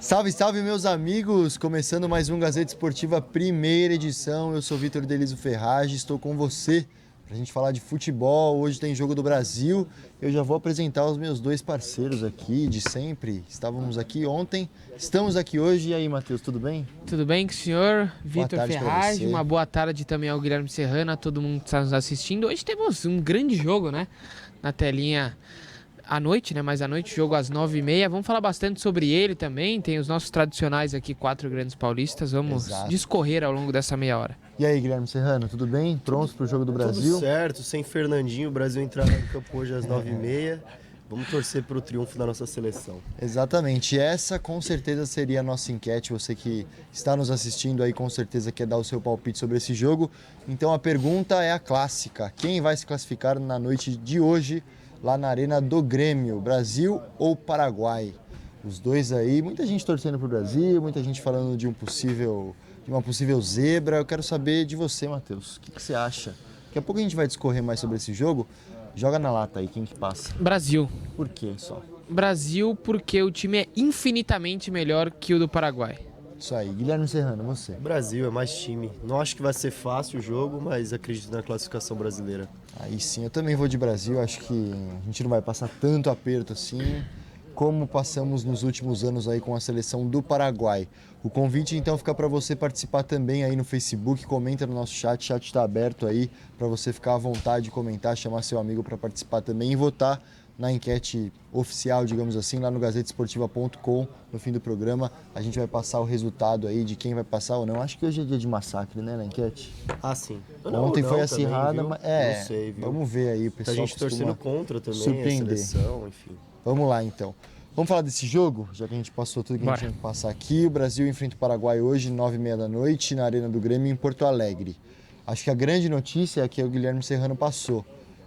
Salve, salve, meus amigos! Começando mais um Gazeta Esportiva, primeira edição. Eu sou Vitor Deliso Ferragem, estou com você para a gente falar de futebol. Hoje tem Jogo do Brasil. Eu já vou apresentar os meus dois parceiros aqui de sempre. Estávamos aqui ontem, estamos aqui hoje. E aí, Matheus, tudo bem? Tudo bem com o senhor? Vitor Ferragem, uma boa tarde também ao Guilherme Serrano, a todo mundo que está nos assistindo. Hoje temos um grande jogo, né? Na telinha à noite, né? Mas à noite, jogo às 9h30. Vamos falar bastante sobre ele também. Tem os nossos tradicionais aqui, 4 grandes paulistas. Vamos discorrer ao longo dessa meia hora. E aí, Guilherme Serrano, tudo bem? Prontos para o Jogo do Brasil? Tudo certo, sem Fernandinho, o Brasil entrará no campo hoje às 9h30. Vamos torcer para o triunfo da nossa seleção. Exatamente, essa com certeza seria a nossa enquete. Você que está nos assistindo aí com certeza quer dar o seu palpite sobre esse jogo. Então a pergunta é a clássica: quem vai se classificar na noite de hoje lá na Arena do Grêmio, Brasil ou Paraguai? Os dois aí, muita gente torcendo para o Brasil, muita gente falando de uma possível zebra. Eu quero saber de você, Matheus, o que você acha? Daqui a pouco a gente vai discorrer mais sobre esse jogo. Joga na lata aí, quem que passa? Brasil. Por quê só? Brasil porque o time é infinitamente melhor que o do Paraguai. Isso aí. Guilherme Serrano, você? Brasil é mais time. Não acho que vai ser fácil o jogo, mas acredito na classificação brasileira. Aí sim, eu também vou de Brasil. Acho que a gente não vai passar tanto aperto assim como passamos nos últimos anos aí com a seleção do Paraguai. O convite então fica para você participar também aí no Facebook, comenta no nosso chat, o chat está aberto aí para você ficar à vontade de comentar, chamar seu amigo para participar também e votar na enquete oficial, digamos assim, lá no gazetesportiva.com. No fim do programa a gente vai passar o resultado aí de quem vai passar ou não. Acho que hoje é dia de massacre, né, na enquete? Ah, sim. Ontem foi acirrada, mas não sei, viu? Vamos ver aí, o pessoal. A gente torcendo contra também, surpreender. A seleção, enfim. Vamos lá, então. Vamos falar desse jogo, já que a gente passou tudo que a gente tinha que passar aqui. O Brasil enfrenta o Paraguai hoje, 9h30 da noite, na Arena do Grêmio, em Porto Alegre. Acho que a grande notícia é que o Guilherme Serrano passou.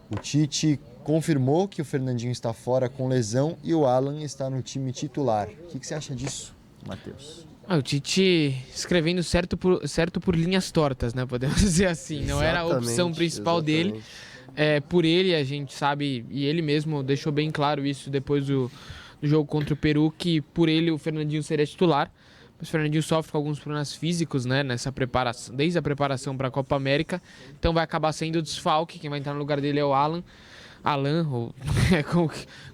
O Tite confirmou que o Fernandinho está fora com lesão e o Alan está no time titular. O que você acha disso, Matheus? O Tite escrevendo certo por linhas tortas, né? Podemos dizer assim. Não era a opção principal dele. Por ele, a gente sabe, e ele mesmo deixou bem claro isso depois do jogo contra o Peru, que por ele o Fernandinho seria titular. Mas o Fernandinho sofre com alguns problemas físicos, né, nessa preparação, desde a preparação para a Copa América. Então vai acabar sendo o desfalque. Quem vai entrar no lugar dele é o Alan, ou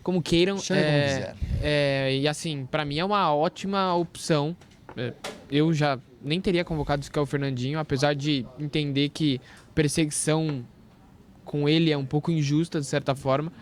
como queiram. E assim, para mim é uma ótima opção. Eu já nem teria convocado o Fernandinho, apesar de entender que a perseguição com ele é um pouco injusta, de certa forma.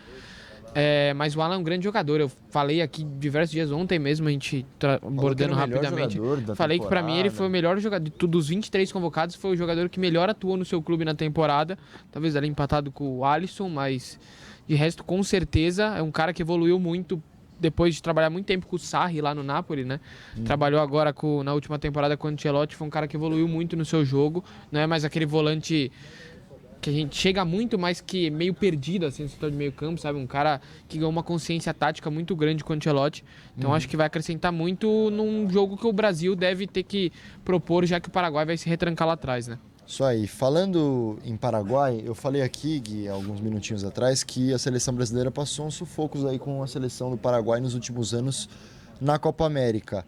Mas o Alan é um grande jogador. Eu falei aqui diversos dias, ontem mesmo, a gente abordando rapidamente. Falei que pra mim ele foi o melhor jogador. Dos 23 convocados, foi o jogador que melhor atuou no seu clube na temporada. Talvez ali empatado com o Alisson, mas de resto, com certeza, é um cara que evoluiu muito depois de trabalhar muito tempo com o Sarri lá no Napoli, né? Trabalhou agora na última temporada com o Ancelotti. Foi um cara que evoluiu muito no seu jogo. Não é mais aquele volante que a gente chega muito mais que meio perdido assim no setor de meio campo, sabe? Um cara que ganhou uma consciência tática muito grande com o Ancelotti. Então acho que vai acrescentar muito num jogo que o Brasil deve ter que propor, já que o Paraguai vai se retrancar lá atrás, né? Isso aí. Falando em Paraguai, eu falei aqui, Gui, alguns minutinhos atrás, que a seleção brasileira passou uns sufocos aí com a seleção do Paraguai nos últimos anos na Copa América.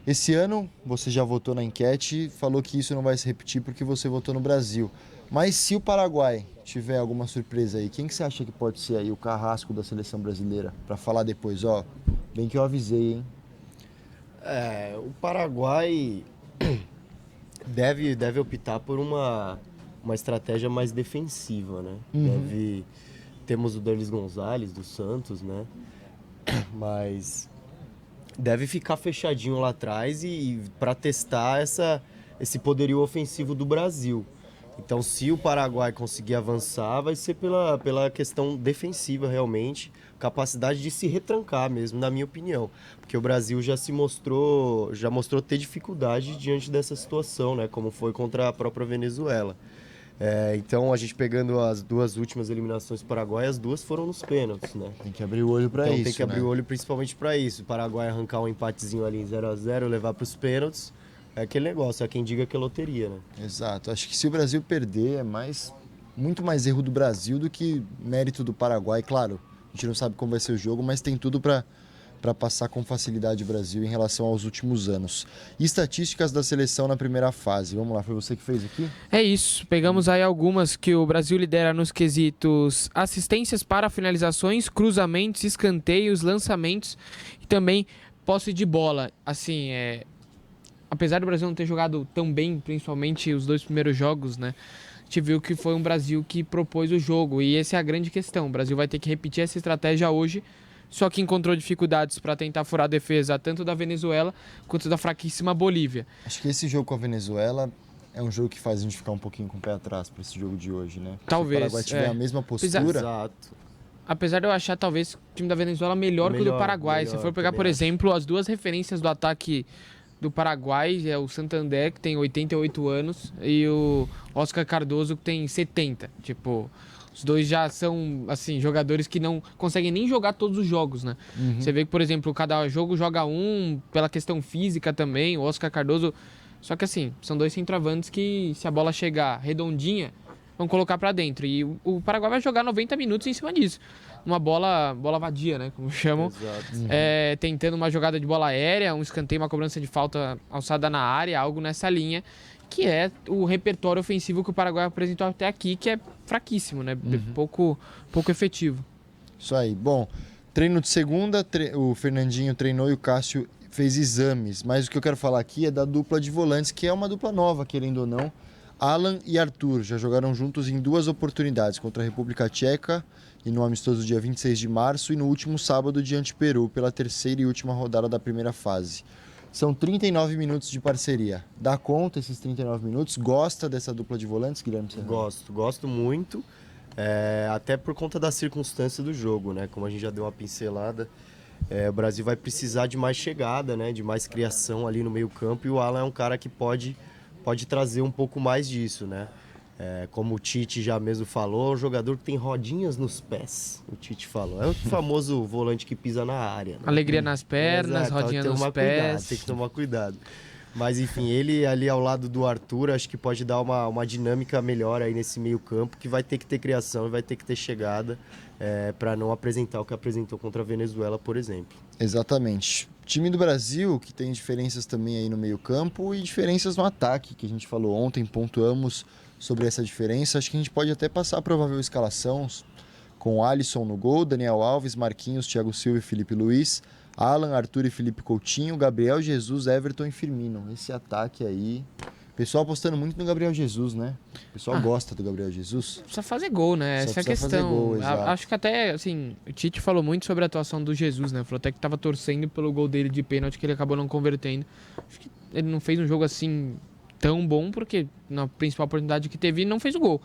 Esse ano, você já votou na enquete, falou que isso não vai se repetir porque você votou no Brasil. Mas se o Paraguai tiver alguma surpresa aí, quem que você acha que pode ser aí o carrasco da seleção brasileira? Para falar depois, bem que eu avisei, hein? O Paraguai deve optar por uma estratégia mais defensiva, né? Temos o Derlis Gonzalez, do Santos, né? Mas deve ficar fechadinho lá atrás e para testar esse poderio ofensivo do Brasil. Então, se o Paraguai conseguir avançar, vai ser pela questão defensiva, realmente. Capacidade de se retrancar mesmo, na minha opinião. Porque o Brasil já mostrou ter dificuldade diante dessa situação, né? Como foi contra a própria Venezuela. Então, a gente pegando as duas últimas eliminações do Paraguai, as duas foram nos pênaltis, né? Tem que abrir o olho para isso, tem que abrir o olho principalmente para isso. O Paraguai arrancar um empatezinho ali em 0-0, levar para os pênaltis. É aquele negócio, é quem diga que é loteria, né? Exato. Acho que se o Brasil perder, muito mais erro do Brasil do que mérito do Paraguai. Claro, a gente não sabe como vai ser o jogo, mas tem tudo para para passar com facilidade o Brasil em relação aos últimos anos. Estatísticas da seleção na primeira fase. Vamos lá, foi você que fez aqui? É isso, pegamos aí algumas que o Brasil lidera nos quesitos assistências para finalizações, cruzamentos, escanteios, lançamentos e também posse de bola. Assim, apesar do Brasil não ter jogado tão bem, principalmente os 2 primeiros jogos, né? A gente viu que foi um Brasil que propôs o jogo e essa é a grande questão. O Brasil vai ter que repetir essa estratégia hoje, só que encontrou dificuldades para tentar furar a defesa tanto da Venezuela quanto da fraquíssima Bolívia. Acho que esse jogo com a Venezuela é um jogo que faz a gente ficar um pouquinho com o pé atrás para esse jogo de hoje, né? Talvez. Se o Paraguai tiver a mesma postura... Exato. Apesar de eu achar talvez o time da Venezuela melhor que o do Paraguai. Se for pegar, por exemplo, as 2 referências do ataque do Paraguai, é o Santander, que tem 88 anos, e o Oscar Cardoso, que tem 70. Tipo, os dois já são, assim, jogadores que não conseguem nem jogar todos os jogos, né? Você vê que, por exemplo, cada jogo joga um, pela questão física também, o Oscar Cardoso... Só que, assim, são 2 centroavantes que, se a bola chegar redondinha, vão colocar pra dentro. E o Paraguai vai jogar 90 minutos em cima disso. Uma bola vadia, né? Como chamam. Exato. Tentando uma jogada de bola aérea, um escanteio, uma cobrança de falta alçada na área, algo nessa linha, que é o repertório ofensivo que o Paraguai apresentou até aqui, que é fraquíssimo, né? Pouco efetivo. Isso aí. Bom, treino de segunda, o Fernandinho treinou e o Cássio fez exames. Mas o que eu quero falar aqui é da dupla de volantes, que é uma dupla nova, querendo ou não. Alan e Arthur já jogaram juntos em 2 oportunidades, contra a República Tcheca e no amistoso dia 26 de março e no último sábado diante Peru, pela 3ª e última rodada da primeira fase. São 39 minutos de parceria. Dá conta esses 39 minutos? Gosta dessa dupla de volantes, Guilherme Serrano? Gosto muito, até por conta da circunstância do jogo, né? Como a gente já deu uma pincelada, o Brasil vai precisar de mais chegada, né? De mais criação ali no meio campo, e o Alan é um cara que pode trazer um pouco mais disso, né? Como o Tite já mesmo falou, um jogador que tem rodinhas nos pés, o Tite falou. É o famoso volante que pisa na área, né? Alegria nas pernas, rodinha nos pés. Tem que tomar cuidado. Mas enfim, ele ali ao lado do Arthur, acho que pode dar uma dinâmica melhor aí nesse meio campo, que vai ter que ter criação e vai ter que ter chegada para não apresentar o que apresentou contra a Venezuela, por exemplo. Exatamente. Time do Brasil, que tem diferenças também aí no meio campo e diferenças no ataque, que a gente falou ontem, pontuamos sobre essa diferença. Acho que a gente pode até passar a provável escalação com Alisson no gol, Daniel Alves, Marquinhos, Thiago Silva e Felipe Luiz, Alan, Arthur e Felipe Coutinho, Gabriel Jesus, Everton e Firmino. Esse ataque aí... O pessoal apostando muito no Gabriel Jesus, né? O pessoal gosta do Gabriel Jesus. Precisa fazer gol, né? Essa é a questão. Gol, acho que até, assim, o Tite falou muito sobre a atuação do Jesus, né? Falou até que estava torcendo pelo gol dele de pênalti, que ele acabou não convertendo. Acho que ele não fez um jogo assim tão bom, porque na principal oportunidade que teve, não fez o gol.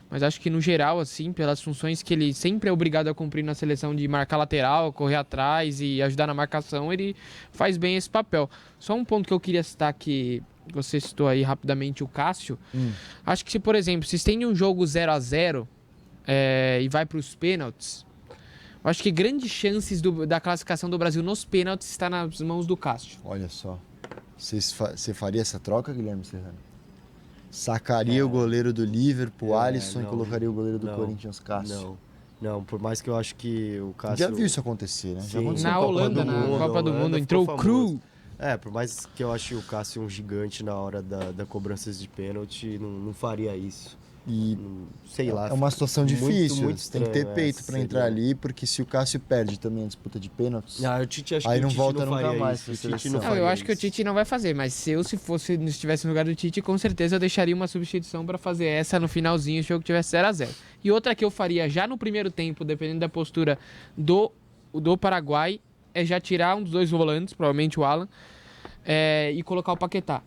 Mas acho que no geral, assim, pelas funções que ele sempre é obrigado a cumprir na seleção de marcar lateral, correr atrás e ajudar na marcação, ele faz bem esse papel. Só um ponto que eu queria citar que você citou aí rapidamente, o Cássio. Acho que se, por exemplo, se estende um jogo 0-0 e vai para os pênaltis, eu acho que grandes chances da classificação do Brasil nos pênaltis está nas mãos do Cássio. Olha só. Você faria essa troca, Guilherme Serrano? Sacaria o goleiro do Liverpool, Alisson, e colocaria o goleiro do Corinthians, Cássio? Não, por mais que eu acho que o Cássio... Já viu isso acontecer, né? Já Sim. Na Holanda, na Copa do Mundo, entrou o Cru. Por mais que eu ache o Cássio um gigante na hora da cobrança de pênalti, não faria isso. E sei lá. É uma situação difícil, muito tem que ter peito para entrar ali, porque se o Cássio perde também a disputa de pênaltis, o Tite acho aí que não o Tite volta não nunca mais. Eu acho que o Tite não vai fazer, mas se eu estivesse no lugar do Tite, com certeza eu deixaria uma substituição para fazer essa no finalzinho, se o jogo tivesse 0-0. E outra que eu faria já no primeiro tempo, dependendo da postura do Paraguai, é já tirar um dos 2 volantes, provavelmente o Alan, e colocar o Paquetá.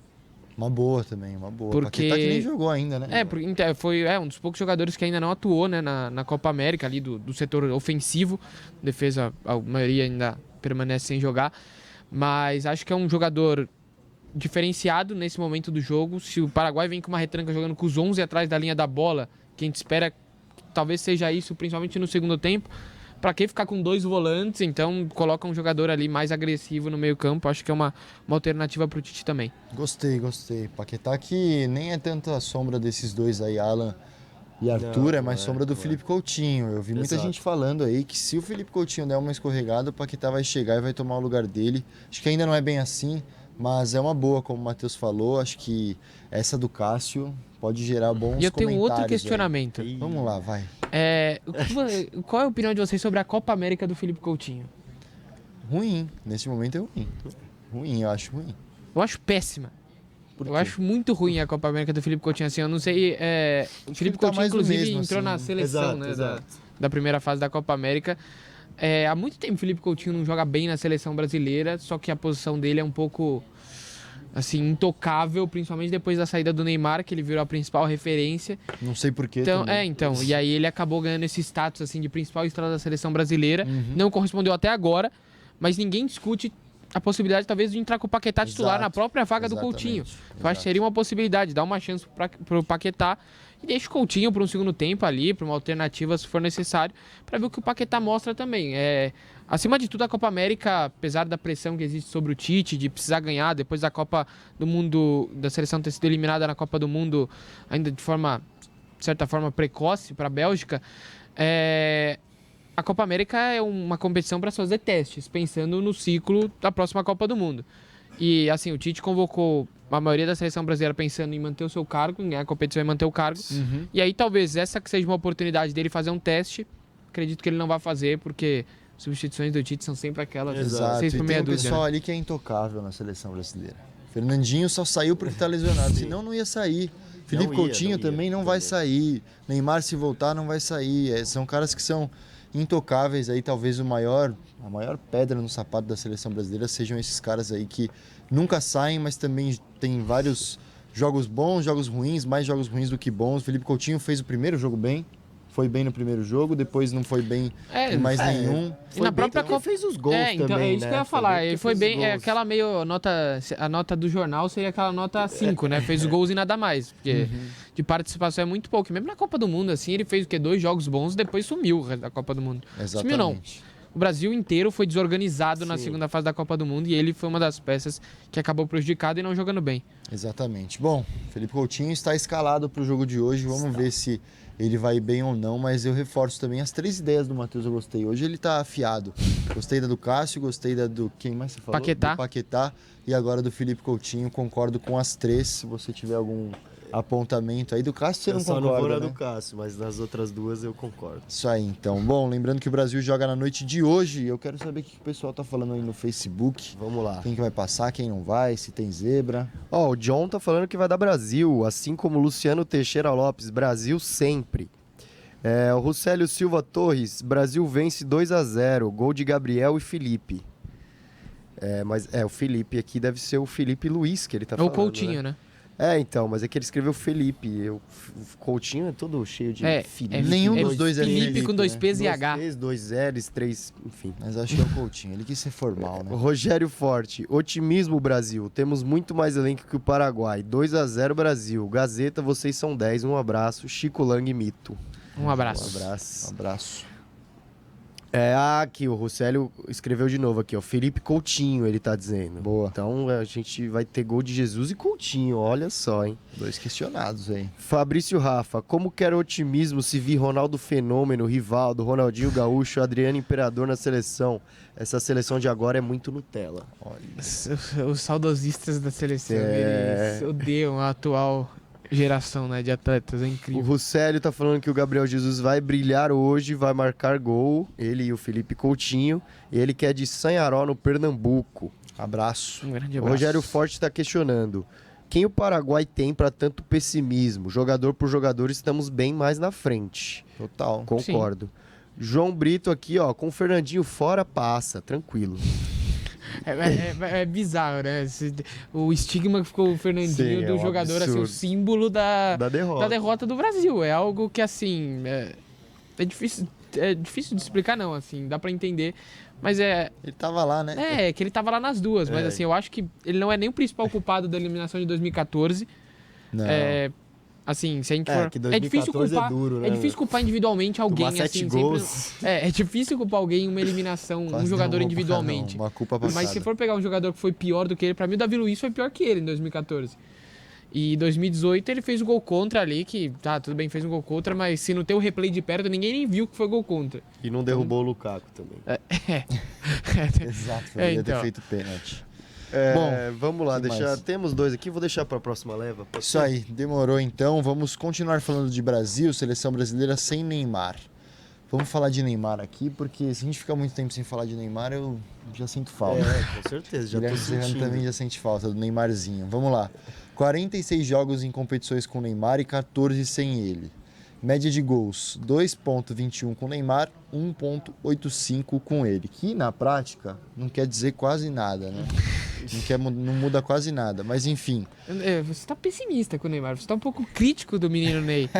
Uma boa também, uma boa. Porque... Paquetá que nem jogou ainda, né? Porque foi um dos poucos jogadores que ainda não atuou, né, na Copa América, ali do setor ofensivo. Defesa, a maioria ainda permanece sem jogar. Mas acho que é um jogador diferenciado nesse momento do jogo. Se o Paraguai vem com uma retranca jogando com os 11 atrás da linha da bola, que a gente espera que talvez seja isso, principalmente no segundo tempo, para que ficar com 2 volantes? Então coloca um jogador ali mais agressivo no meio campo. Acho que é uma alternativa para o Tite também. Gostei. Paquetá que nem é tanta sombra desses 2 aí, Alan E Arthur Não, é mais sombra do Felipe Coutinho. Eu vi muita gente falando aí que se o Felipe Coutinho der uma escorregada, o Paquetá vai chegar e vai tomar o lugar dele. Acho que ainda não é bem assim, mas é uma boa, como o Matheus falou. Acho que essa do Cássio pode gerar bons comentários. E eu tenho um outro aí. questionamento. Vamos lá, vai. Qual é a opinião de vocês sobre a Copa América do Felipe Coutinho? Ruim. Nesse momento é ruim. Ruim, eu acho ruim. Eu acho péssima. Por Eu quê? acho muito ruim a Copa América do Felipe Coutinho, assim, eu não sei... o Felipe ele tá Coutinho, mais do inclusive, mesmo, entrou assim. na seleção, Exato. da primeira fase da Copa América. Há muito tempo o Felipe Coutinho não joga bem na seleção brasileira, só que a posição dele é um pouco, assim, intocável, principalmente depois da saída do Neymar, que ele virou a principal referência. Não sei porquê. Então, e aí ele acabou ganhando esse status, assim, de principal estrela da seleção brasileira. Não correspondeu até agora, mas ninguém discute a possibilidade, talvez, de entrar com o Paquetá titular na própria vaga do Coutinho. Eu acho que seria uma possibilidade, dar uma chance pro Paquetá e deixa o Coutinho para um segundo tempo ali, para uma alternativa, se for necessário, para ver o que o Paquetá mostra também. Acima de tudo, a Copa América, apesar da pressão que existe sobre o Tite, de precisar ganhar, depois da Copa do Mundo, da seleção ter sido eliminada na Copa do Mundo, ainda de certa forma, precoce para a Bélgica, a Copa América é uma competição para se fazer testes, pensando no ciclo da próxima Copa do Mundo. E, assim, o Tite convocou a maioria da seleção brasileira pensando em manter o seu cargo, em ganhar a competição e manter o cargo. E aí, talvez, essa que seja uma oportunidade dele fazer um teste. Acredito que ele não vai fazer, porque substituições do Tite são sempre aquelas. Exato. 6 por E meia tem um dúzia, pessoal né? ali que é intocável na seleção brasileira. Fernandinho só saiu porque tá lesionado, senão não ia sair. Felipe Coutinho também não vai sair. Neymar, se voltar, não vai sair. São caras que são intocáveis aí, talvez a maior pedra no sapato da seleção brasileira sejam esses caras aí que nunca saem, mas também tem vários jogos bons, jogos ruins, mais jogos ruins do que bons. Felipe Coutinho fez o primeiro jogo bem, foi bem no primeiro jogo, depois não foi bem em mais nenhum. E na própria Copa fez os gols então, também, é isso que eu ia falar. Ele foi bem, aquela meio a nota do jornal seria aquela nota 5, né? Fez os gols e nada mais, porque de participação é muito pouco. Mesmo na Copa do Mundo, assim, ele fez o quê? 2 jogos bons e depois sumiu o resto da Copa do Mundo. Exatamente. Sumiu não. O Brasil inteiro foi desorganizado na segunda fase da Copa do Mundo e ele foi uma das peças que acabou prejudicado e não jogando bem. Exatamente. Bom, Felipe Coutinho está escalado para o jogo de hoje. Vamos ver se ele vai bem ou não, mas eu reforço também as 3 ideias do Matheus, eu gostei. Hoje ele está afiado. Gostei da do Cássio, gostei da do... Quem mais você falou? Paquetá. Do Paquetá e agora do Felipe Coutinho. Concordo com as 3. Se você tiver algum apontamento aí do Cássio, você não concorda, Eu só não vou na né? do Cássio, mas nas outras 2 eu concordo. Isso aí, então. Bom, lembrando que o Brasil joga na noite de hoje. Eu quero saber o que o pessoal tá falando aí no Facebook. Vamos lá. Quem que vai passar, quem não vai, se tem zebra. Ó, o John tá falando que vai dar Brasil, assim como o Luciano Teixeira Lopes, Brasil sempre. O Ruscélio Silva Torres, Brasil vence 2-0, gol de Gabriel e Felipe. Mas o Felipe aqui deve ser o Felipe Luiz que ele tá falando, o Coutinho, né? Então, mas é que ele escreveu Felipe. O Coutinho é todo cheio de Felipe. Nenhum dos dois é Felipe com 2 né? P's e 2 H. P's, 2 L's, 3, enfim. Mas acho que é o Coutinho. Ele quis ser formal, né? Rogério Forte, otimismo Brasil, temos muito mais elenco que o Paraguai, 2-0 Brasil, Gazeta, vocês são 10, um abraço, Chico Lang Mito. Um abraço. Um abraço. Aqui, o Ruscélio escreveu de novo aqui, ó, Felipe Coutinho, ele tá dizendo. Boa. Então a gente vai ter gol de Jesus e Coutinho, olha só, hein. 2 questionados aí. Fabrício Rafa, como quer otimismo se vir Ronaldo Fenômeno, Rivaldo, Ronaldinho Gaúcho, Adriano Imperador na seleção? Essa seleção de agora é muito Nutella. Olha. Os saudosistas da seleção, eles odeiam a atual geração, né, de atletas, é O incrível. Ruscélio tá falando que o Gabriel Jesus vai brilhar hoje, vai marcar gol, ele e o Felipe Coutinho, e ele que é de Sanharó, no Pernambuco. Abraço. Um grande O abraço. Rogério Forte tá questionando, quem o Paraguai tem para tanto pessimismo? Jogador por jogador estamos bem mais na frente. Total. Concordo. João Brito aqui, ó, com o Fernandinho fora passa, tranquilo. É bizarro, né? O estigma que ficou o Fernandinho Sim, é do um jogador, assim, absurdo. o símbolo da derrota. derrota do Brasil. É algo que, assim, é difícil de explicar, não, assim, dá pra entender. Mas Ele tava lá, né? que ele tava lá nas duas, mas assim, eu acho que ele não é nem o principal culpado da eliminação de 2014. Não. Assim, se a gente for... que É difícil 2014 culpar, é duro, né, é difícil culpar individualmente alguém, Tomar 7 assim, gols. sempre... É difícil culpar alguém em uma eliminação, Quase um jogador derrubou individualmente. uma culpa passada. Mas se for pegar um jogador que foi pior do que ele, pra mim o Davi Luiz foi pior que ele em 2014. E em 2018 ele fez o gol contra ali, que tá, tudo bem, fez um gol contra, mas se não tem o replay de perto, ninguém nem viu que foi gol contra. E não derrubou o Lukaku também. Exato, poderia ter feito pênalti. Bom, vamos lá, temos 2 aqui, vou deixar para a próxima leva. Isso aí, demorou então. Vamos continuar falando de Brasil, seleção brasileira sem Neymar. Vamos falar de Neymar aqui, porque se a gente ficar muito tempo sem falar de Neymar, eu já sinto falta. Com certeza, já tô sentindo. Também já sente falta do Neymarzinho. Vamos lá. 46 jogos em competições com Neymar e 14 sem ele. Média de gols, 2,21 com Neymar, 1,85 com ele. Que na prática não quer dizer quase nada, né? Não muda quase nada, mas enfim. Você tá pessimista com o Neymar, você tá um pouco crítico do menino Ney.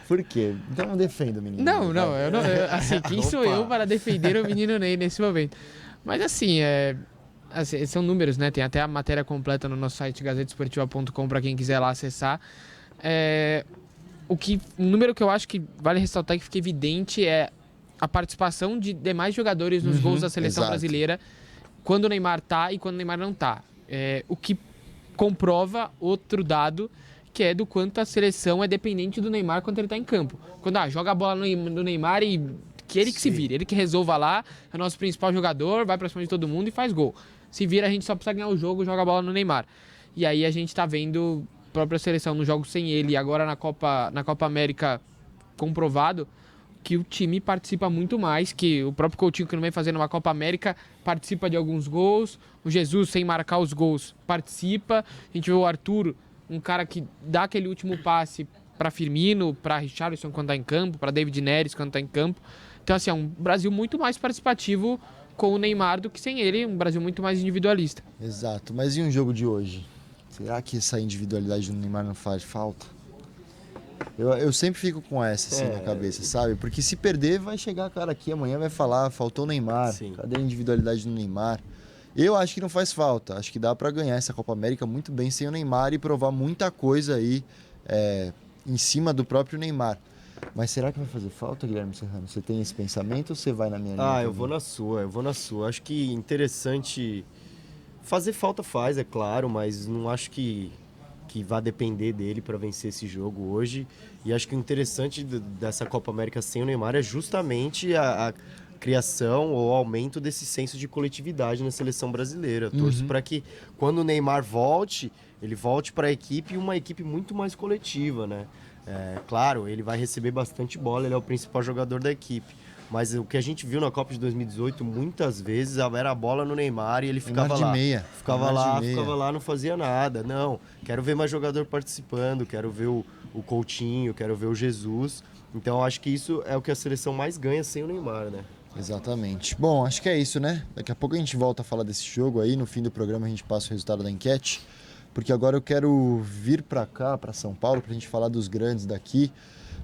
Por quê? Então não defenda o menino Ney. Não, assim, quem sou eu para defender o menino Ney nesse momento? Mas assim, são números, né? Tem até a matéria completa no nosso site gazetesportiva.com para quem quiser lá acessar. Um número que eu acho que vale ressaltar, que fica evidente, é a participação de demais jogadores nos gols da seleção brasileira quando o Neymar tá e quando o Neymar não tá. O que comprova outro dado, que é do quanto a seleção é dependente do Neymar quando ele tá em campo. Quando joga a bola no Neymar e que ele que se vire, ele que resolva lá, é o nosso principal jogador, vai pra cima de todo mundo e faz gol. Se vira, a gente só precisa ganhar o jogo, joga a bola no Neymar. E aí a gente tá vendo a própria seleção nos jogos sem ele, e agora na Copa América comprovado que o time participa muito mais, que o próprio Coutinho, que não vem fazendo uma Copa América, participa de alguns gols, o Jesus, sem marcar os gols, participa, a gente vê o Arthur, um cara que dá aquele último passe para Firmino, para Richarlison quando tá em campo, para David Neres quando tá em campo. Então, assim, é um Brasil muito mais participativo com o Neymar do que sem ele, um Brasil muito mais individualista. Exato, mas e um jogo de hoje? Será que essa individualidade do Neymar não faz falta? Eu sempre fico com essa assim na cabeça, sabe? Porque se perder, vai chegar cara aqui amanhã, vai falar, faltou o Neymar, cadê a individualidade do Neymar? Eu acho que não faz falta, acho que dá pra ganhar essa Copa América muito bem sem o Neymar e provar muita coisa aí em cima do próprio Neymar. Mas será que vai fazer falta, Guilherme Serrano? Você tem esse pensamento ou você vai na minha linha? Eu vou na sua. Acho que interessante... Fazer falta faz, é claro, mas não acho que vai depender dele para vencer esse jogo hoje. E acho que o interessante dessa Copa América sem o Neymar é justamente a criação ou aumento desse senso de coletividade na seleção brasileira. Torço para que quando o Neymar volte, ele volte para a equipe, uma equipe muito mais coletiva, né? Claro, ele vai receber bastante bola, ele é o principal jogador da equipe. Mas o que a gente viu na Copa de 2018, muitas vezes, era a bola no Neymar e ele ficava lá. Ficava lá, não fazia nada. Não, quero ver mais jogador participando, quero ver o Coutinho, quero ver o Jesus. Então, acho que isso é o que a seleção mais ganha sem o Neymar, né? Exatamente. Bom, acho que é isso, né? Daqui a pouco a gente volta a falar desse jogo aí. No fim do programa a gente passa o resultado da enquete. Porque agora eu quero vir para cá, para São Paulo, pra gente falar dos grandes daqui.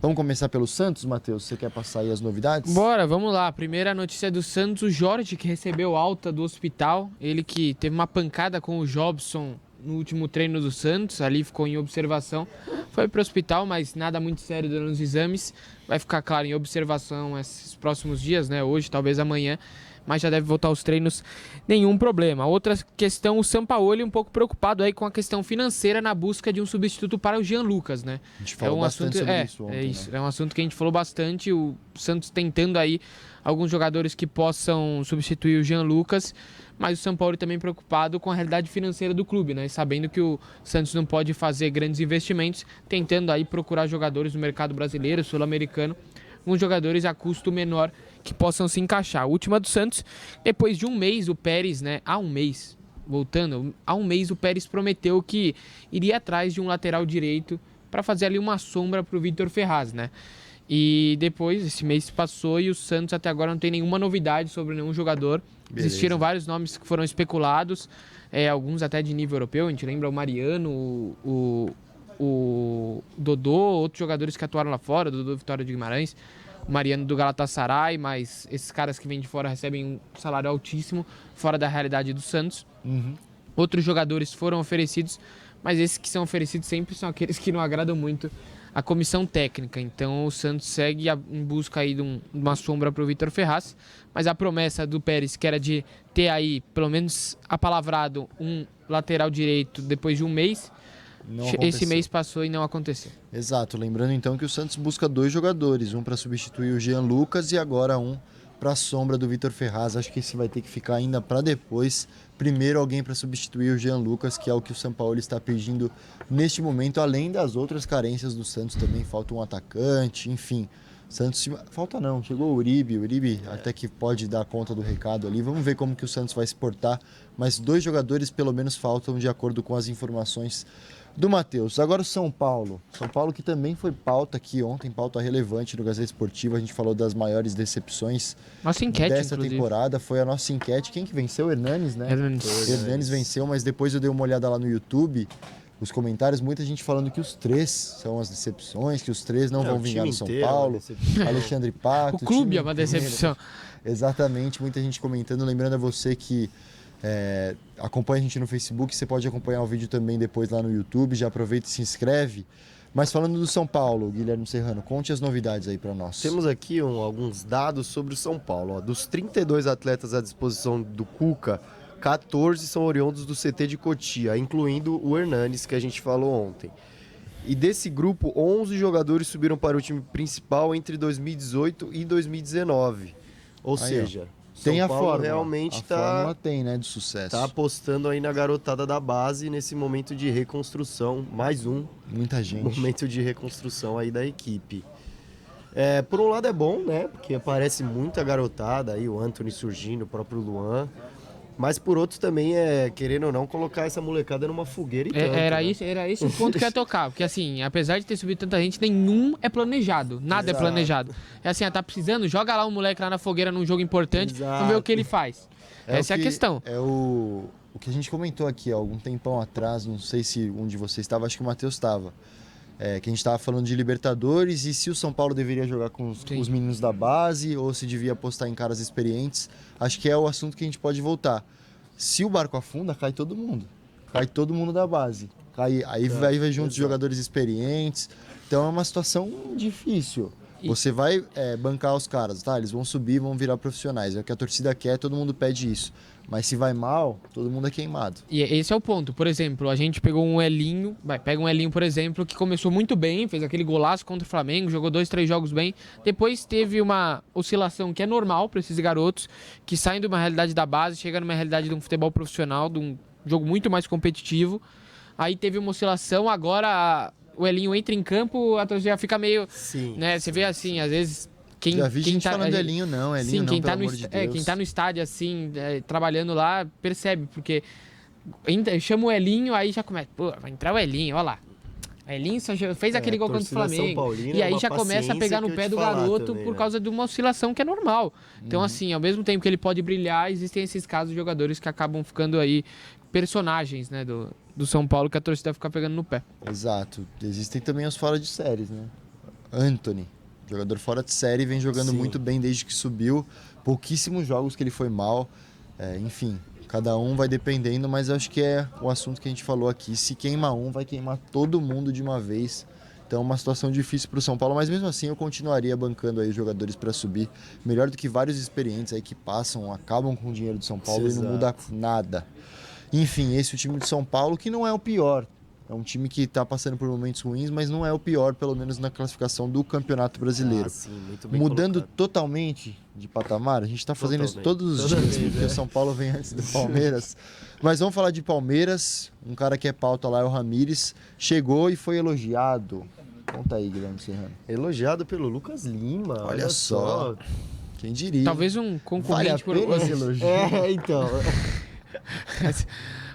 Vamos começar pelo Santos, Matheus? Você quer passar aí as novidades? Bora, vamos lá. Primeira notícia do Santos, o Jorge, que recebeu alta do hospital. Ele que teve uma pancada com o Jobson no último treino do Santos, ali ficou em observação. Foi para o hospital, mas nada muito sério durante os exames. Vai ficar, claro, em observação esses próximos dias, né? Hoje, talvez amanhã. Mas já deve voltar aos treinos, nenhum problema. Outra questão, o Sampaoli um pouco preocupado aí com a questão financeira na busca de um substituto para o Jean Lucas, né? A gente falou bastante sobre isso ontem, isso, né? É um assunto que a gente falou bastante, o Santos tentando aí alguns jogadores que possam substituir o Jean Lucas, mas o Sampaoli também preocupado com a realidade financeira do clube, né? Sabendo que o Santos não pode fazer grandes investimentos, tentando aí procurar jogadores no mercado brasileiro, sul-americano, uns jogadores a custo menor que possam se encaixar. A última do Santos, depois de um mês, o Pérez, né? Há um mês o Pérez prometeu que iria atrás de um lateral direito para fazer ali uma sombra para o Vitor Ferraz, né? E depois, esse mês passou e o Santos até agora não tem nenhuma novidade sobre nenhum jogador. Beleza. Existiram vários nomes que foram especulados, alguns até de nível europeu, a gente lembra o Mariano, o Dodô, outros jogadores que atuaram lá fora, o Dodô Vitória de Guimarães, o Mariano do Galatasaray, mas esses caras que vêm de fora recebem um salário altíssimo, fora da realidade do Santos. Outros jogadores foram oferecidos, mas esses que são oferecidos sempre são aqueles que não agradam muito a comissão técnica. Então o Santos segue em busca aí de uma sombra para o Vitor Ferraz, mas a promessa do Pérez, que era de ter aí, pelo menos apalavrado, um lateral direito depois de um mês, esse mês passou e não aconteceu. Exato, lembrando então que o Santos busca 2 jogadores, um para substituir o Jean Lucas e agora um para a sombra do Vitor Ferraz. Acho que esse vai ter que ficar ainda para depois. Primeiro alguém para substituir o Jean Lucas, que é o que o São Paulo está pedindo neste momento, além das outras carências do Santos também. Falta um atacante, enfim. Santos, falta não, chegou o Uribe até que pode dar conta do recado ali. Vamos ver como que o Santos vai se portar, mas 2 jogadores pelo menos faltam de acordo com as informações do Matheus. Agora o São Paulo que também foi pauta aqui ontem, pauta relevante no Gazeta Esportiva. A gente falou das maiores decepções nossa enquete, dessa inclusive. Temporada, foi a nossa enquete. Quem que venceu? O Hernanes, né? Hernanes venceu, mas depois eu dei uma olhada lá no YouTube, os comentários, muita gente falando que os 3 são as decepções, que os 3 não vão vingar no São Paulo. Alexandre Pato. O clube é uma decepção. Exatamente, muita gente comentando. Lembrando a você que acompanha a gente no Facebook, você pode acompanhar o vídeo também depois lá no YouTube, já aproveita e se inscreve. Mas falando do São Paulo, Guilherme Serrano, conte as novidades aí para nós. Temos aqui alguns dados sobre o São Paulo. Ó. Dos 32 atletas à disposição do Cuca, 14 são oriundos do CT de Cotia, incluindo o Hernanes, que a gente falou ontem. E desse grupo, 11 jogadores subiram para o time principal entre 2018 e 2019. Ou seja... Tem São a Paulo fórmula. realmente a fórmula tem, né, de sucesso. Tá apostando aí na garotada da base nesse momento de reconstrução. Mais muita gente. Momento de reconstrução aí da equipe. Por um lado é bom, né? Porque aparece muita garotada aí, o Antony surgindo, o próprio Luan. Mas por outro também querendo ou não, colocar essa molecada numa fogueira e tanto, era né? esse o ponto que eu ia tocar. Porque assim, apesar de ter subido tanta gente, nenhum é planejado. Nada é planejado. É assim, tá precisando, joga lá um moleque lá na fogueira num jogo importante, vamos ver o que ele faz. Essa é a questão. É o que a gente comentou aqui há algum tempão atrás, não sei se um de vocês estava, acho que o Matheus estava. Que a gente estava falando de Libertadores e se o São Paulo deveria jogar com os meninos da base ou se devia apostar em caras experientes. Acho que é o assunto que a gente pode voltar. Se o barco afunda, cai todo mundo. Cai todo mundo da base. Aí vai junto os jogadores experientes. Então é uma situação difícil. Você vai bancar os caras, tá? Eles vão subir, vão virar profissionais. É o que a torcida quer, todo mundo pede isso. Mas se vai mal, todo mundo é queimado. E esse é o ponto. Por exemplo, a gente pegou um Elinho, pega um Elinho, por exemplo, que começou muito bem, fez aquele golaço contra o Flamengo, jogou 2, 3 jogos bem. Depois teve uma oscilação que é normal para esses garotos, que saem de uma realidade da base, chegam numa realidade de um futebol profissional, de um jogo muito mais competitivo. Aí teve uma oscilação, agora o Elinho entra em campo, a torcida fica meio... Sim. Né? Você vê assim, às vezes... Já vi gente falando Elinho não, Elinho não, pelo amor de Deus. Quem tá no estádio assim, trabalhando lá, percebe, porque chama o Elinho, aí já começa, pô, vai entrar o Elinho, olha lá. O Elinho só fez aquele gol contra o Flamengo. E aí já começa a pegar no pé do garoto também, por causa de uma oscilação que é normal. Então assim, ao mesmo tempo que ele pode brilhar, existem esses casos de jogadores que acabam ficando aí personagens, né, do São Paulo, que a torcida fica pegando no pé. Exato. Existem também os fora de séries, né? Antony. Jogador fora de série, vem jogando muito bem desde que subiu. Pouquíssimos jogos que ele foi mal. Enfim, cada um vai dependendo, mas acho que é o assunto que a gente falou aqui. Se queima um, vai queimar todo mundo de uma vez. Então é uma situação difícil para o São Paulo, mas mesmo assim eu continuaria bancando aí os jogadores para subir. Melhor do que vários experientes aí que passam, acabam com o dinheiro do São Paulo e não muda nada. Enfim, esse é o time de São Paulo, que não é o pior. É um time que está passando por momentos ruins, mas não é o pior, pelo menos na classificação do Campeonato Brasileiro. Sim, muito bem mudando colocado. Totalmente de patamar, a gente está fazendo isso todos os dias, porque o São Paulo vem antes do Palmeiras. Mas vamos falar de Palmeiras, um cara que é pauta lá é o Ramires, chegou e foi elogiado. Conta aí, Guilherme Serrano. Elogiado pelo Lucas Lima. Olha só. Quem diria? Talvez um concorrente vale a pena esse elogio. Então...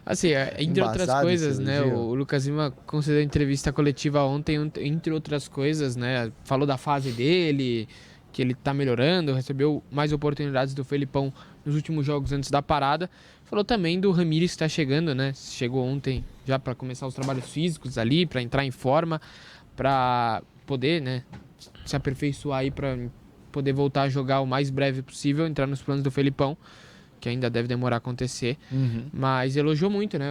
Assim, entre outras coisas, né, o Lucas Lima concedeu entrevista coletiva ontem, entre outras coisas, né, falou da fase dele, que ele tá melhorando, recebeu mais oportunidades do Felipão nos últimos jogos antes da parada. Falou também do Ramires que tá chegando, né, chegou ontem já para começar os trabalhos físicos ali, para entrar em forma, para poder, né, se aperfeiçoar aí, para poder voltar a jogar o mais breve possível, entrar nos planos do Felipão, que ainda deve demorar a acontecer, mas elogiou muito, né,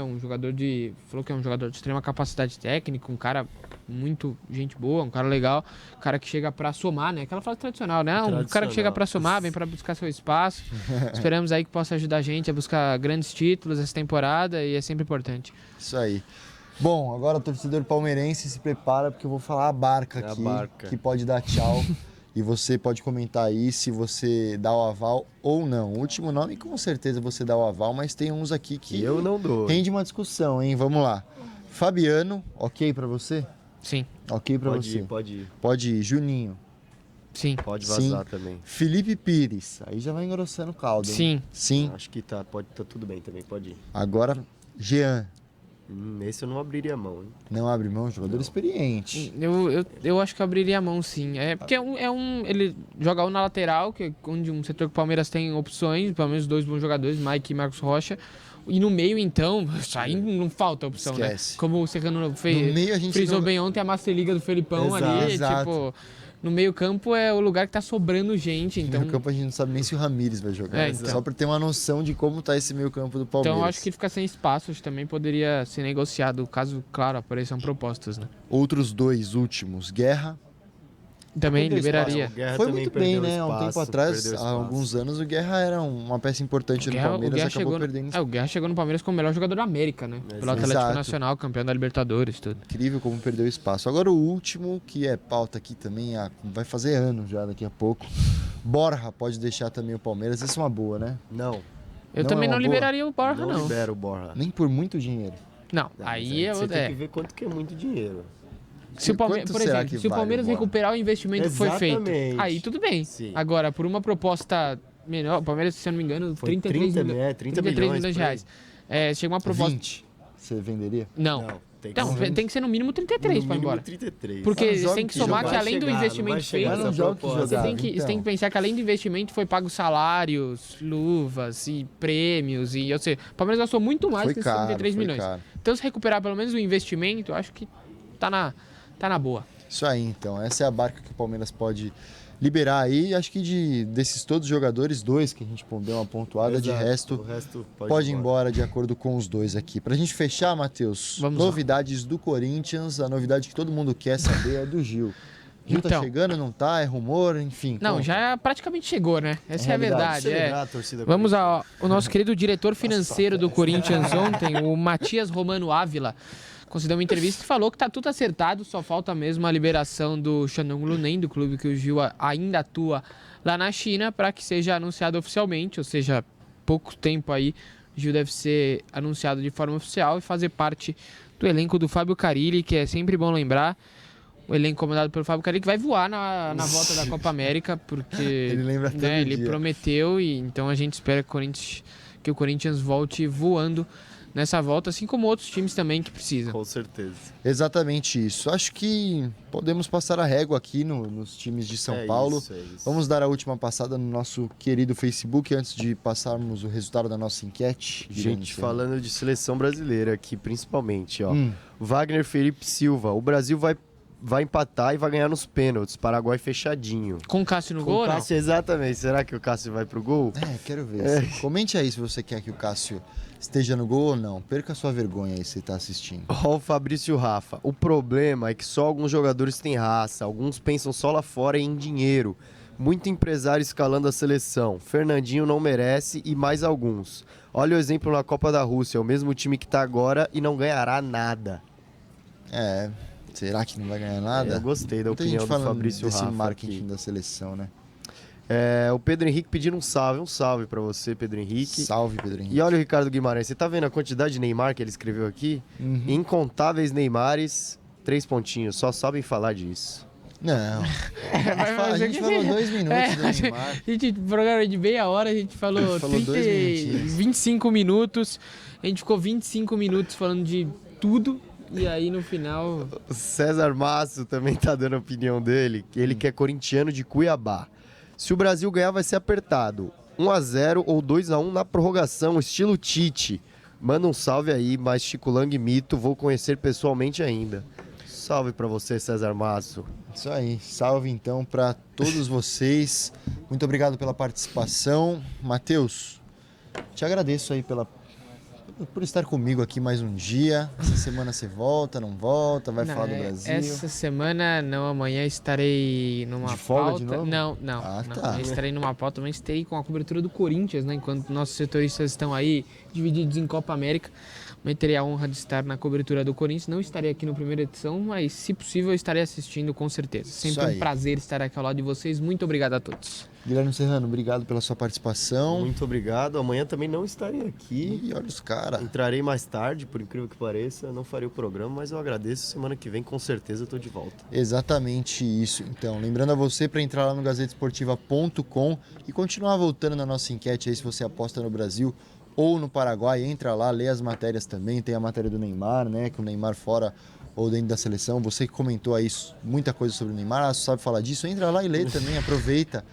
falou que é um jogador de extrema capacidade técnica, um cara muito gente boa, um cara legal, um cara que chega pra somar, né, aquela frase tradicional, né, um cara que chega pra somar, vem pra buscar seu espaço, esperamos aí que possa ajudar a gente a buscar grandes títulos essa temporada e é sempre importante. Isso aí. Bom, agora torcedor palmeirense se prepara porque eu vou falar a barca aqui, que pode dar tchau. E você pode comentar aí se você dá o aval ou não. O último nome, com certeza você dá o aval, mas tem uns aqui que eu não dou. Rende uma discussão, hein? Vamos lá. Fabiano, ok pra você? Sim. Ok pra você? Pode ir. Pode ir. Juninho. Sim. Pode vazar também. Felipe Pires. Aí já vai engrossando o caldo. Hein? Sim. Sim. Acho que tá tudo bem também, pode ir. Agora, Jean. Esse eu não abriria a mão, hein? Não abre mão, jogador experiente. Eu acho que eu abriria a mão, sim. É porque ele joga um na lateral, que é onde um setor que o Palmeiras tem opções, pelo menos 2 bons jogadores, Mike e Marcos Rocha. E no meio, então, aí não falta opção, Esquece. né? Como o Serrano frisou bem ontem, a Master Liga do Felipão ali, tipo... No meio-campo é o lugar que tá sobrando gente, então... No meio-campo a gente não sabe nem se o Ramires vai jogar. Então. Só pra ter uma noção de como tá esse meio-campo do Palmeiras. Então eu acho que fica sem espaço, acho que também poderia ser negociado, caso, claro, apareçam propostas, né? Outros 2 últimos, Guerra. Também liberaria. Foi muito bem, né? Há um tempo atrás, há alguns anos, o Guerra era uma peça importante no Palmeiras, acabou perdendo. O Guerra chegou no Palmeiras como o melhor jogador da América, né? Pelo Atlético Nacional, campeão da Libertadores, tudo. Incrível como perdeu espaço. Agora o último, que é pauta aqui também, vai fazer ano já daqui a pouco. Borja pode deixar também o Palmeiras, isso é uma boa, né? Não. Eu também não liberaria o Borja, não. Não libera o Borja. Nem por muito dinheiro. Não, aí você tem que ver quanto que é muito dinheiro. Se o Palmeiras, por exemplo, se o Palmeiras recuperar o investimento que foi feito, aí tudo bem. Sim. Agora, por uma proposta menor, o Palmeiras, se eu não me engano, 33 milhões de reais. Chega uma proposta... 20, você venderia? Não. Tem que ser no mínimo 33 para ir embora. 33. Porque você tem que somar que além do investimento feito, você tem que pensar que além do investimento foi pago salários, luvas e prêmios. E, ou seja, o Palmeiras gastou muito mais que esses 33 milhões. Caro. Então, se recuperar pelo menos o investimento, eu acho que tá na boa. Isso aí, então. Essa é a barca que o Palmeiras pode liberar aí. Acho que desses todos os jogadores, 2 que a gente deu uma pontuada, de resto, o resto pode ir embora de acordo com os 2 aqui. Pra gente fechar, Matheus, novidades do Corinthians. A novidade que todo mundo quer saber é do Gil. Gil tá chegando, não tá? É rumor, enfim. Não, já praticamente chegou, né? Essa é a verdade. Vamos ao nosso querido diretor financeiro do Corinthians ontem, o Matias Romano Ávila, concedeu uma entrevista e falou que tá tudo acertado, só falta mesmo a liberação do Shandong Luneng, do clube que o Gil ainda atua lá na China, para que seja anunciado oficialmente, ou seja, pouco tempo aí, o Gil deve ser anunciado de forma oficial e fazer parte do elenco do Fábio Carille, que é sempre bom lembrar, o elenco comandado pelo Fábio Carille, que vai voar na volta da Copa América, porque ele prometeu, e então a gente espera que o Corinthians volte voando nessa volta, assim como outros times também que precisam. Com certeza. Exatamente isso. Acho que podemos passar a régua aqui nos times de São Paulo. Isso. Vamos dar a última passada no nosso querido Facebook antes de passarmos o resultado da nossa enquete. Gente, falando de seleção brasileira aqui, principalmente, ó. Wagner Felipe Silva. O Brasil vai empatar e vai ganhar nos pênaltis. Paraguai fechadinho. Com o Cássio no gol, Cássio, exatamente. Será que o Cássio vai pro gol? Quero ver. Comente aí se você quer que o Cássio esteja no gol ou não. Perca a sua vergonha aí se você tá assistindo. Ó, o Fabrício Rafa. O problema é que só alguns jogadores têm raça. Alguns pensam só lá fora em dinheiro. Muito empresário escalando a seleção. Fernandinho não merece e mais alguns. Olha o exemplo na Copa da Rússia. O mesmo time que tá agora e não ganhará nada. Será que não vai ganhar nada? Eu gostei da opinião do Fabrício Rafa. Desse marketing da seleção, né? O Pedro Henrique pedindo um salve pra você, Pedro Henrique. Salve, Pedro Henrique. E olha o Ricardo Guimarães, você tá vendo a quantidade de Neymar que ele escreveu aqui? Incontáveis Neymares, 3 pontinhos, só sabem falar disso. Não. A gente falou 2 minutos do Neymar. A gente, programa de meia hora, a gente falou 25 minutos. A gente ficou 25 minutos falando de tudo. E aí, no final... O César Masso também tá dando a opinião dele, que ele que é corintiano de Cuiabá. Se o Brasil ganhar, vai ser apertado. 1-0 ou 2-1 na prorrogação, estilo Tite. Manda um salve aí, mas Chico Lang mito, vou conhecer pessoalmente ainda. Salve pra você, César Masso. Isso aí, salve então pra todos vocês. Muito obrigado pela participação. Matheus, te agradeço aí por estar comigo aqui mais um dia. Essa semana você volta, não volta, vai falar do Brasil? Essa semana não, amanhã estarei numa de folga pauta. De novo? Não. Eu estarei numa pauta, mas estarei com a cobertura do Corinthians, né? Enquanto nossos setoristas estão aí divididos em Copa América. Também terei a honra de estar na cobertura do Corinthians. Não estarei aqui na primeira edição, mas se possível estarei assistindo com certeza. Sempre um prazer estar aqui ao lado de vocês. Muito obrigado a todos. Guilherme Serrano, obrigado pela sua participação. Muito obrigado. Amanhã também não estarei aqui. E olha os caras. Entrarei mais tarde, por incrível que pareça. Não farei o programa, mas eu agradeço. Semana que vem, com certeza, eu tô de volta. Exatamente isso. Então, lembrando a você para entrar lá no gazetesportiva.com e continuar voltando na nossa enquete aí se você aposta no Brasil ou no Paraguai. Entra lá, lê as matérias também. Tem a matéria do Neymar, né? Que o Neymar fora ou dentro da seleção. Você que comentou aí muita coisa sobre o Neymar, sabe falar disso, entra lá e lê também, aproveita.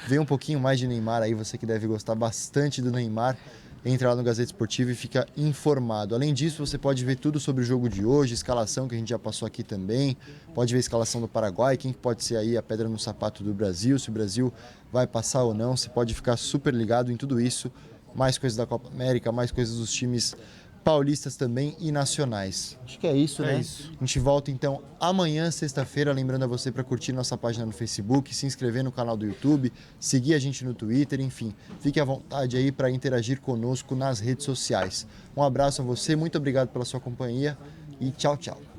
Vê um pouquinho mais de Neymar aí, você que deve gostar bastante do Neymar. Entra lá no Gazeta Esportiva e fica informado. Além disso, você pode ver tudo sobre o jogo de hoje, escalação que a gente já passou aqui também. Pode ver a escalação do Paraguai, quem pode ser aí a pedra no sapato do Brasil, se o Brasil vai passar ou não. Você pode ficar super ligado em tudo isso. Mais coisas da Copa América, mais coisas dos times paulistas também e nacionais. Acho que é isso, né? Isso. A gente volta então amanhã, sexta-feira, lembrando a você para curtir nossa página no Facebook, se inscrever no canal do YouTube, seguir a gente no Twitter, enfim, fique à vontade aí para interagir conosco nas redes sociais. Um abraço a você, muito obrigado pela sua companhia e tchau, tchau.